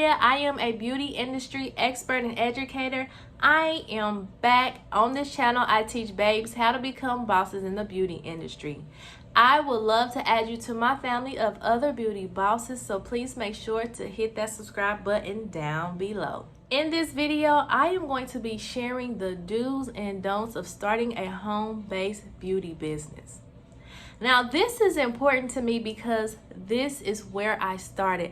Victoria. I am a beauty industry expert and educator. I am back on this channel. I teach babes how to become bosses in the beauty industry. I would love to add you to my family of other beauty bosses, so please make sure to hit that subscribe button down below. In this video, I am going to be sharing the do's and don'ts of starting a home-based beauty business. Now, this is important to me because this is where I started.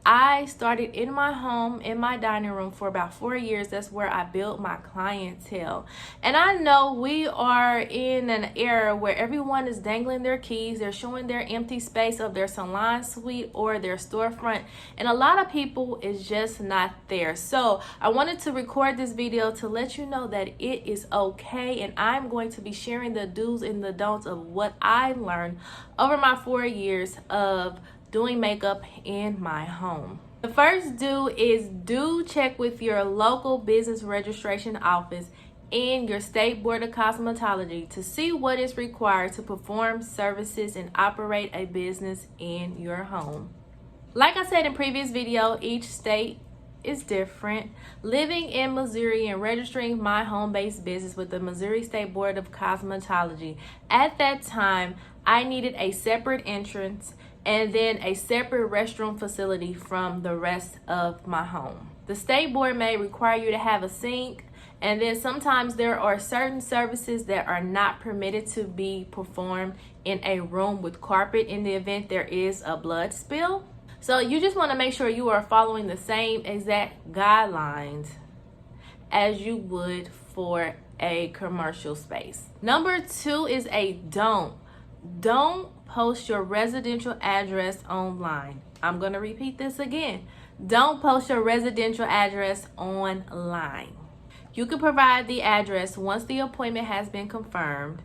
I started in my home, in my dining room for about 4 years. That's where I built my clientele. And I know we are in an era where everyone is dangling their keys. They're showing their empty space of their salon suite or their storefront. And a lot of people is just not there. So I wanted to record this video to let you know that it is okay. And I'm going to be sharing the do's and the don'ts of what I learned over my 4 years of doing makeup in my home. The first do is check with your local business registration office and your state board of cosmetology to see what is required to perform services and operate a business in your home. Like I said in previous video, each state is different. Living in Missouri and registering my home-based business with the Missouri State Board of Cosmetology, at that time I needed a separate entrance and then a separate restroom facility from the rest of my home. The state board may require you to have a sink, and then sometimes there are certain services that are not permitted to be performed in a room with carpet in the event there is a blood spill. So you just want to make sure you are following the same exact guidelines as you would for a commercial space. Number 2 is a don't. Don't post your residential address online. I'm going to repeat this again. Don't post your residential address online. You can provide the address once the appointment has been confirmed.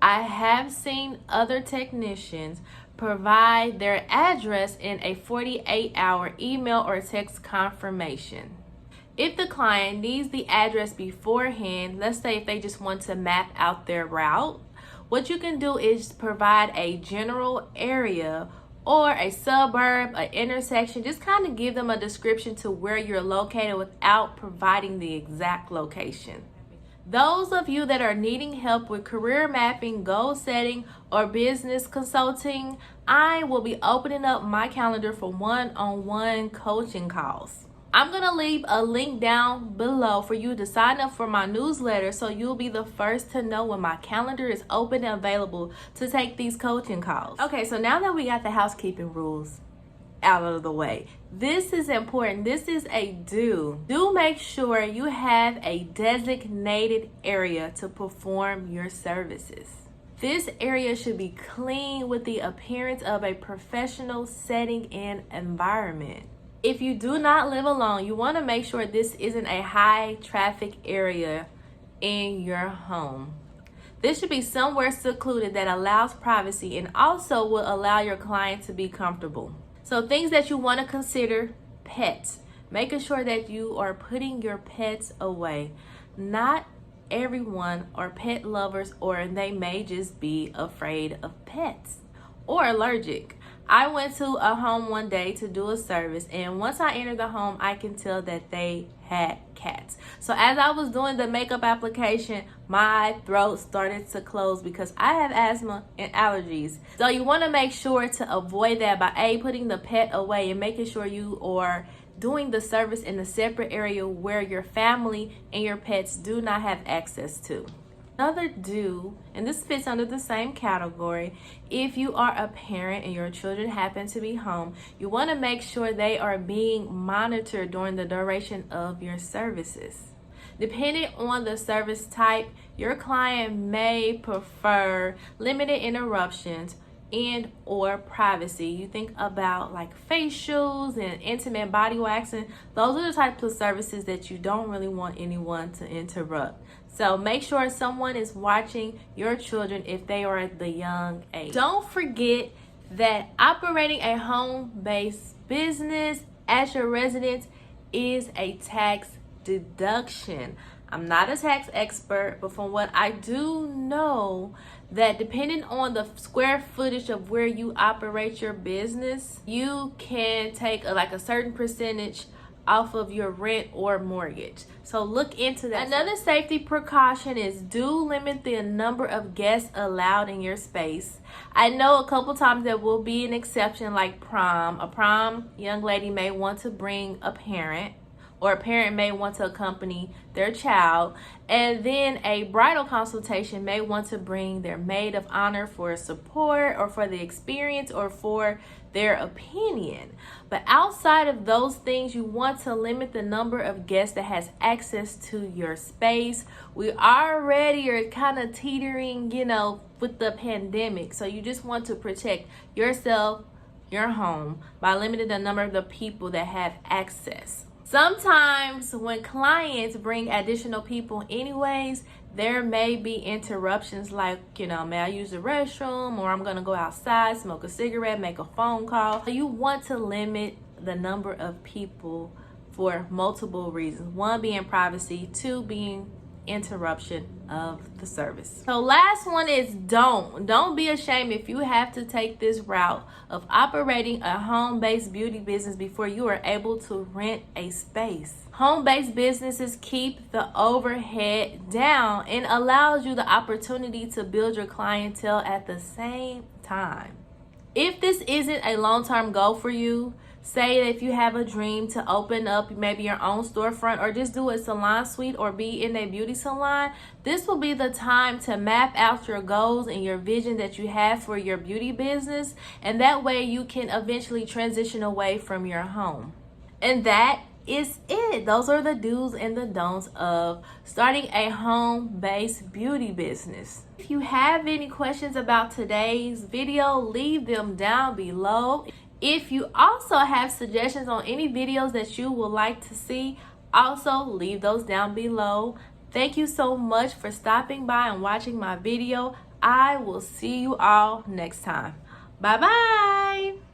I have seen other technicians provide their address in a 48-hour email or text confirmation. If the client needs the address beforehand, let's say if they just want to map out their route, what you can do is provide a general area or a suburb, an intersection. Just kind of give them a description to where you're located without providing the exact location. Those of you that are needing help with career mapping, goal setting, or business consulting, I will be opening up my calendar for one-on-one coaching calls. I'm going to leave a link down below for you to sign up for my newsletter so you'll be the first to know when my calendar is open and available to take these coaching calls. Okay, so now that we got the housekeeping rules out of the way, this is important. This is a do. Do make sure you have a designated area to perform your services. This area should be clean with the appearance of a professional setting and environment. If you do not live alone, you want to make sure this isn't a high traffic area in your home. This should be somewhere secluded that allows privacy and also will allow your client to be comfortable. So things that you want to consider: pets. Making sure that you are putting your pets away. Not everyone are pet lovers, or they may just be afraid of pets or allergic. I went to a home one day to do a service, and once I entered the home, I can tell that they had cats. So as I was doing the makeup application, my throat started to close because I have asthma and allergies. So you want to make sure to avoid that by putting the pet away and making sure you are doing the service in a separate area where your family and your pets do not have access to. Another do, and this fits under the same category, if you are a parent and your children happen to be home, you want to make sure they are being monitored during the duration of your services. Depending on the service type, your client may prefer limited interruptions and or privacy. You think about like facials and intimate body waxing. Those are the types of services that you don't really want anyone to interrupt. So make sure someone is watching your children if they are at the young age. Don't forget that operating a home-based business at your residence is a tax deduction. I'm not a tax expert, but from what I do know, that depending on the square footage of where you operate your business, you can take a certain percentage off of your rent or mortgage. So look into that. Another safety precaution is do limit the number of guests allowed in your space. I know a couple times there will be an exception, like prom. A prom young lady may want to bring a parent, or a parent may want to accompany their child, and then a bridal consultation may want to bring their maid of honor for support or for the experience or for their opinion. But outside of those things, you want to limit the number of guests that has access to your space. We already are kind of teetering, with the pandemic, so you just want to protect yourself, your home, by limiting the number of the people that have access. Sometimes when clients bring additional people anyways, there may be interruptions like, may I use the restroom, or I'm going to go outside, smoke a cigarette, make a phone call. You want to limit the number of people for multiple reasons. One being privacy, two being interruption of the service. So last one is don't be ashamed if you have to take this route of operating a home-based beauty business before you are able to rent a space. Home-based businesses keep the overhead down and allows you the opportunity to build your clientele at the same time. If this isn't a long-term goal for you, say that if you have a dream to open up maybe your own storefront or just do a salon suite or be in a beauty salon, this will be the time to map out your goals and your vision that you have for your beauty business, and that way you can eventually transition away from your home. And that is it. Those are the do's and the don'ts of starting a home-based beauty business. If you have any questions about today's video, leave them down below. If you also have suggestions on any videos that you would like to see, also leave those down below. Thank you so much for stopping by and watching my video. I will see you all next time. Bye bye.